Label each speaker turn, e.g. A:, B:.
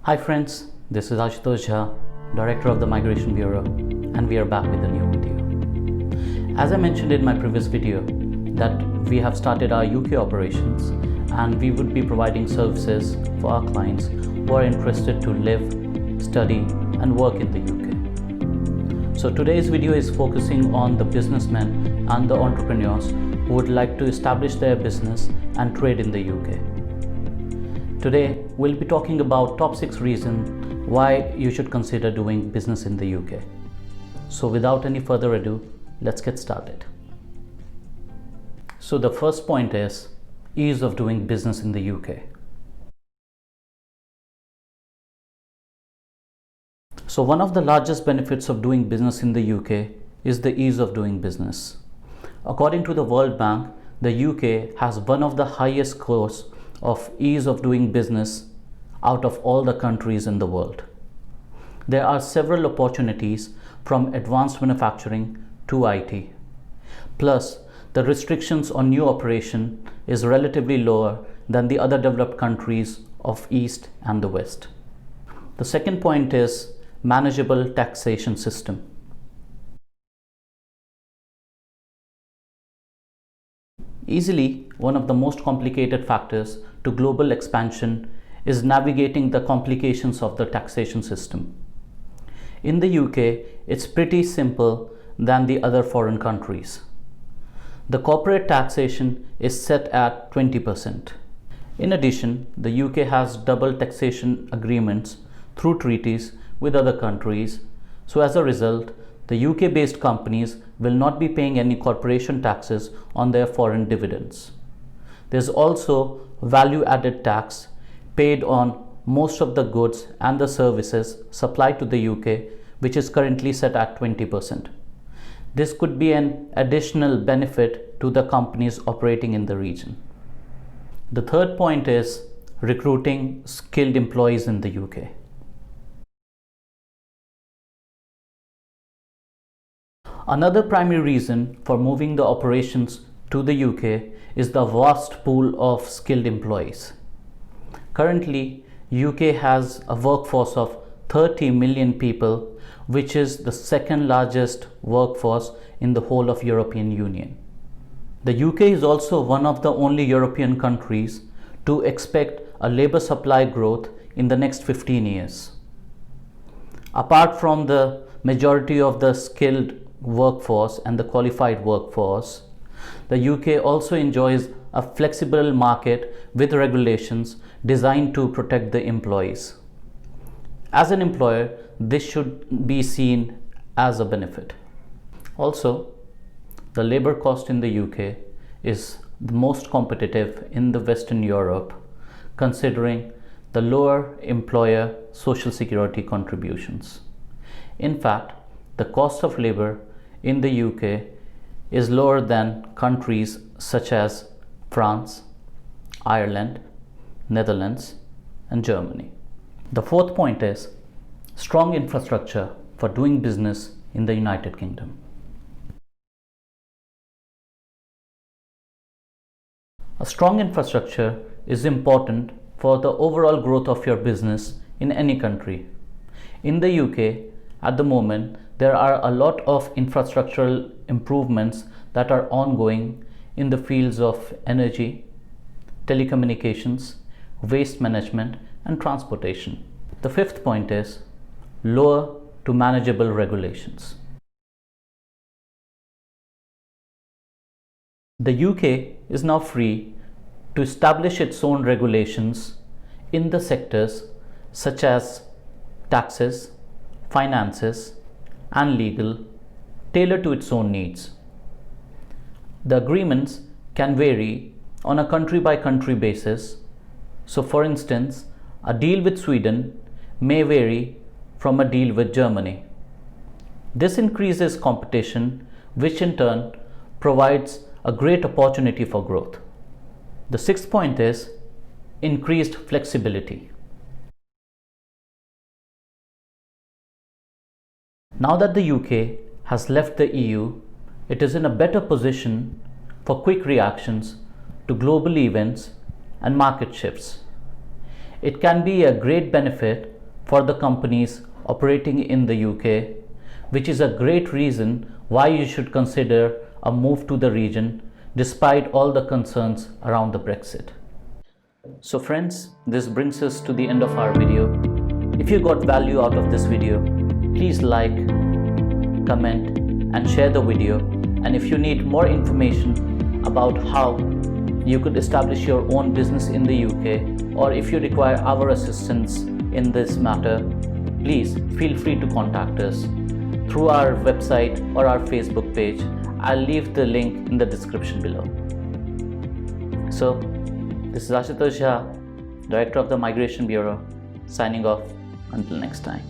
A: Hi friends, this is Ashutosh Jha, Director of the Migration Bureau, and we are back with a new video. As I mentioned in my previous video, that we have started our UK operations and we would be providing services for our clients who are interested to live, study and work in the UK. So today's video is focusing on the businessmen and the entrepreneurs who would like to establish their business and trade in the UK. Today, we'll be talking about top 6 reasons why you should consider doing business in the UK. So without any further ado, let's get started. So the first point is ease of doing business in the UK. So one of the largest benefits of doing business in the UK is the ease of doing business. According to the World Bank, the UK has one of the highest scores of ease of doing business out of all the countries in the world. There are several opportunities from advanced manufacturing to IT. Plus, the restrictions on new operation is relatively lower than the other developed countries of East and the West. The second point is manageable taxation system. Easily, one of the most complicated factors to global expansion is navigating the complications of the taxation system. In the UK, it's pretty simple than the other foreign countries. The corporate taxation is set at 20%. In addition, the UK has double taxation agreements through treaties with other countries. So as a result, the UK-based companies will not be paying any corporation taxes on their foreign dividends. There's also value-added tax paid on most of the goods and the services supplied to the UK, which is currently set at 20%. This could be an additional benefit to the companies operating in the region. The third point is recruiting skilled employees in the UK. Another primary reason for moving the operations to the UK is the vast pool of skilled employees. Currently, UK has a workforce of 30 million people, which is the second largest workforce in the whole of European Union. The UK is also one of the only European countries to expect a labor supply growth in the next 15 years. Apart from the majority of the skilled workforce and the qualified workforce, the UK also enjoys a flexible market with regulations designed to protect the employees. As an employer, this should be seen as a benefit. Also, the labor cost in the UK is the most competitive in the Western Europe, considering the lower employer social security contributions. In fact, the cost of labor in the UK is lower than countries such as France, Ireland, Netherlands, and Germany. The fourth point is strong infrastructure for doing business in the United Kingdom. A strong infrastructure is important for the overall growth of your business in any country. In the UK, at the moment, there are a lot of infrastructural improvements that are ongoing in the fields of energy, telecommunications, waste management, and transportation. The fifth point is lower to manageable regulations. The UK is now free to establish its own regulations in the sectors such as taxes, finances, and legal, tailored to its own needs. The agreements can vary on a country-by-country basis. So for instance, a deal with Sweden may vary from a deal with Germany. This increases competition, which in turn provides a great opportunity for growth. The sixth point is increased flexibility. Now that the UK has left the EU, it is in a better position for quick reactions to global events and market shifts. It can be a great benefit for the companies operating in the UK, which is a great reason why you should consider a move to the region despite all the concerns around the Brexit. So friends, this brings us to the end of our video. If you got value out of this video, please like, comment and share the video. And if you need more information about how you could establish your own business in the UK, or if you require our assistance in this matter, please feel free to contact us through our website or our Facebook page. I'll leave the link in the description below. So, this is Ashutosh Jha, Director of the Migration Bureau, signing off. Until next time.